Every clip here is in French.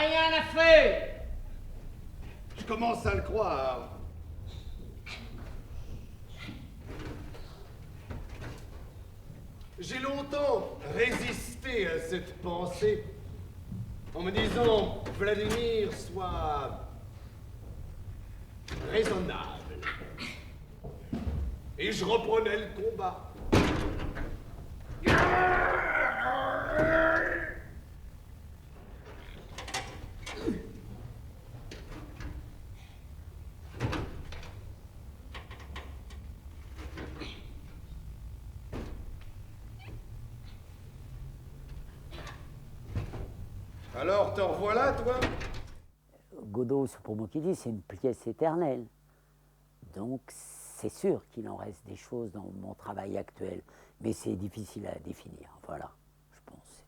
rien à faire. Je commence à le croire. J'ai longtemps résisté à cette pensée en me disant Vladimir soit raisonnable. Et je reprenais le combat. Alors, te revoilà, toi? Godot, c'est pour moi qui dis, c'est une pièce éternelle. Donc c'est sûr qu'il en reste des choses dans mon travail actuel, mais c'est difficile à définir. Voilà, je pense,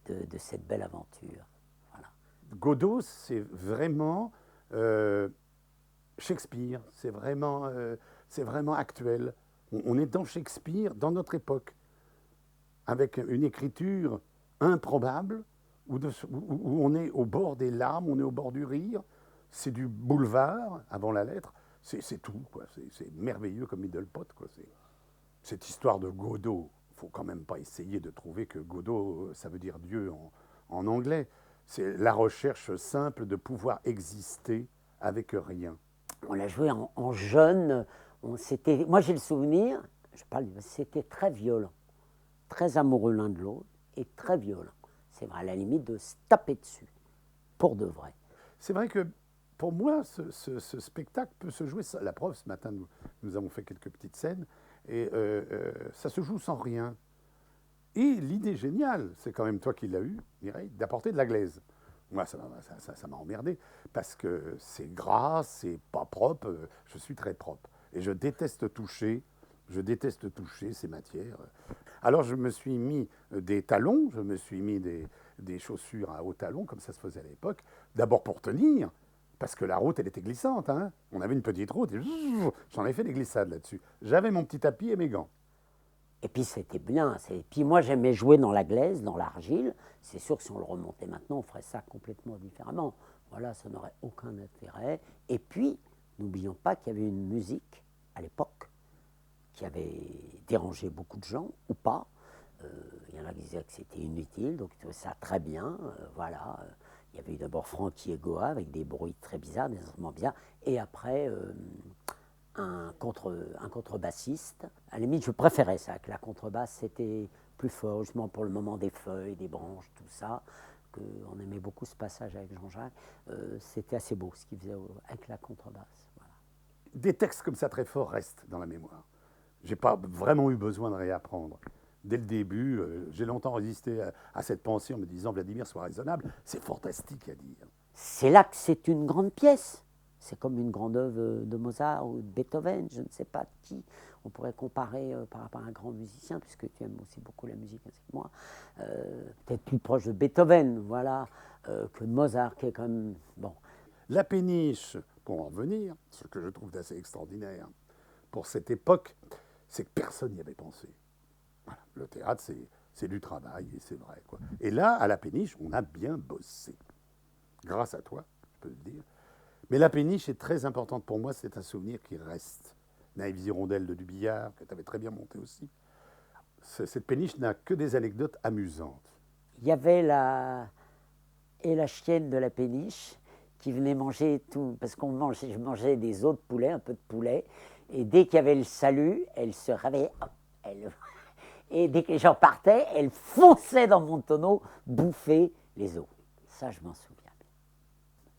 c'est tout. De cette belle aventure. Voilà. Godot, c'est vraiment Shakespeare, c'est vraiment actuel. On est dans Shakespeare, dans notre époque, avec une écriture improbable, où on est au bord des larmes, on est au bord du rire. C'est du boulevard avant la lettre, c'est tout, quoi. C'est merveilleux comme Middlepot, quoi. Cette histoire de Godot, il ne faut quand même pas essayer de trouver que Godot, ça veut dire Dieu en anglais. C'est la recherche simple de pouvoir exister avec rien. On l'a joué en jeune, moi j'ai le souvenir, c'était très violent, très amoureux l'un de l'autre et très violent. C'est vrai, à la limite de se taper dessus, pour de vrai. C'est vrai que pour moi, ce spectacle peut se jouer. La preuve, ce matin, nous avons fait quelques petites scènes, et ça se joue sans rien. Et l'idée géniale, c'est quand même toi qui l'as eue, Mireille, d'apporter de la glaise. Moi, ça m'a emmerdé, parce que c'est gras, c'est pas propre, je suis très propre. Et je déteste toucher ces matières. Alors je me suis mis des talons, je me suis mis des chaussures à hauts talons, comme ça se faisait à l'époque, d'abord pour tenir, parce que la route, elle était glissante. Hein. On avait une petite route, et j'en ai fait des glissades là-dessus. J'avais mon petit tapis et mes gants. Et puis c'était bien. Puis moi j'aimais jouer dans la glaise, dans l'argile. C'est sûr que si on le remontait maintenant, on ferait ça complètement différemment. Voilà, ça n'aurait aucun intérêt. Et puis, n'oublions pas qu'il y avait une musique à l'époque qui avait dérangé beaucoup de gens, ou pas. Il y en a qui disaient que c'était inutile, donc ils trouvaient ça très bien. Voilà. Il y avait eu d'abord Frankie et Goa avec des bruits très bizarres, des instruments bizarres, et après un contrebassiste. À la limite, je préférais ça, que la contrebasse, c'était plus fort, justement pour le moment des feuilles, des branches, tout ça. On aimait beaucoup ce passage avec Jean-Jacques. C'était assez beau ce qu'il faisait avec la contrebasse. Voilà. Des textes comme ça très forts restent dans la mémoire. Je n'ai pas vraiment eu besoin de réapprendre. Dès le début, j'ai longtemps résisté à cette pensée en me disant Vladimir, sois raisonnable. C'est fantastique à dire. C'est là que c'est une grande pièce. C'est comme une grande œuvre de Mozart ou de Beethoven, je ne sais pas qui. On pourrait comparer par rapport à un grand musicien, puisque tu aimes aussi beaucoup la musique ainsi que moi. Peut-être plus proche de Beethoven, voilà, que de Mozart, qui est quand même bon. La péniche, pour en revenir, ce que je trouve d'assez extraordinaire pour cette époque, c'est que personne n'y avait pensé. Voilà. Le théâtre, c'est du travail, et c'est vrai, quoi. Et là, à la péniche, on a bien bossé. Grâce à toi, je peux le dire. Mais la péniche est très importante pour moi, c'est un souvenir qui reste. Naïve Hirondelle de Dubillard, que tu avais très bien monté aussi. Cette péniche n'a que des anecdotes amusantes. Il y avait la chienne de la péniche qui venait manger tout, parce je mangeais des os de poulet, un peu de poulet, et dès qu'il y avait le salut, elle se réveillait, et dès que les gens partaient, elle fonçait dans mon tonneau, bouffer les os. Ça, je m'en souviens.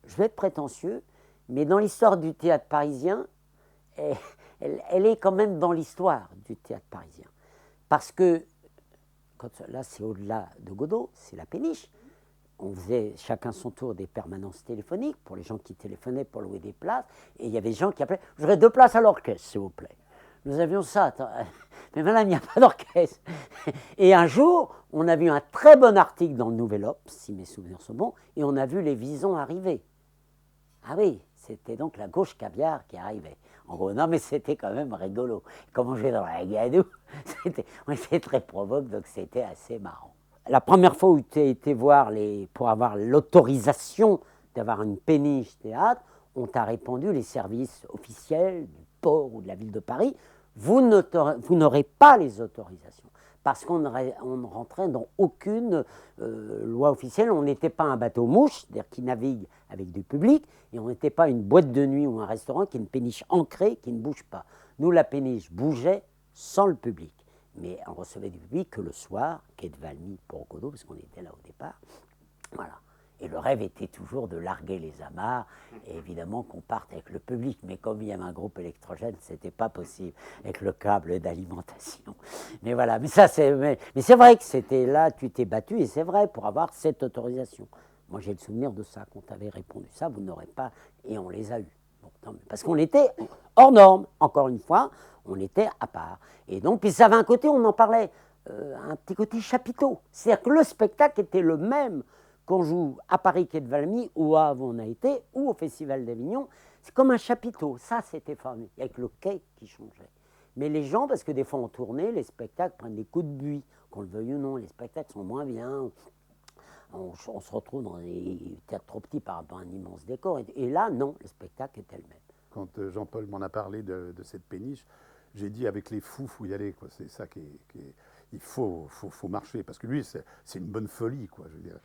Je vais être prétentieux, mais dans l'histoire du théâtre parisien, elle est quand même dans l'histoire du théâtre parisien. Parce que, là c'est au-delà de Godot, c'est la péniche. On faisait chacun son tour des permanences téléphoniques pour les gens qui téléphonaient pour louer des places. Et il y avait des gens qui appelaient « Je voudrais 2 places à l'orchestre, s'il vous plaît ». Nous avions ça. Mais madame, il n'y a pas d'orchestre. Et un jour, on a vu un très bon article dans le Nouvel Obs, si mes souvenirs sont bons, et on a vu les Visons arriver. Ah oui, c'était donc la gauche caviar qui arrivait. En gros, non, mais c'était quand même rigolo. Comme on jouait dans la gadoue, on était très provoque, donc c'était assez marrant. la première fois où tu as été voir pour avoir l'autorisation d'avoir une péniche théâtre, on t'a répondu, les services officiels du port ou de la ville de Paris, vous n'aurez pas les autorisations. Parce qu'on ne rentrait dans aucune loi officielle. On n'était pas un bateau-mouche, c'est-à-dire qui navigue avec du public, et on n'était pas une boîte de nuit ou un restaurant qui est une péniche ancrée, qui ne bouge pas. Nous, la péniche bougeait sans le public. Mais on recevait du public que le soir, quai de Valmy pour Godot, parce qu'on était là au départ. Voilà. Et le rêve était toujours de larguer les amarres, et évidemment qu'on parte avec le public. Mais comme il y avait un groupe électrogène, ce n'était pas possible avec le câble d'alimentation. Mais voilà, mais c'est vrai que c'était là, tu t'es battu, et c'est vrai, pour avoir cette autorisation. Moi, j'ai le souvenir de ça, qu'on t'avait répondu ça, vous n'aurez pas, et on les a eus. Bon, parce qu'on était hors norme, encore une fois, on était à part. Et donc, puis ça avait un côté, on en parlait, un petit côté chapiteau. C'est-à-dire que le spectacle était le même qu'on joue à Paris, quai de Valmy, ou à Havre, on a été, ou au Festival d'Avignon. C'est comme un chapiteau. Ça, c'était formidable, avec le quai qui changeait. Mais les gens, parce que des fois en tournée, les spectacles prennent des coups de buis, qu'on le veuille ou non, les spectacles sont moins bien. On se retrouve dans des théâtres trop petits par rapport à un immense décor. Et là, non, le spectacle était le même. Quand Jean-Paul m'en a parlé de cette péniche, j'ai dit avec les fous, faut y aller. Quoi. C'est ça il faut marcher. Parce que lui, c'est une bonne folie, quoi, je veux dire.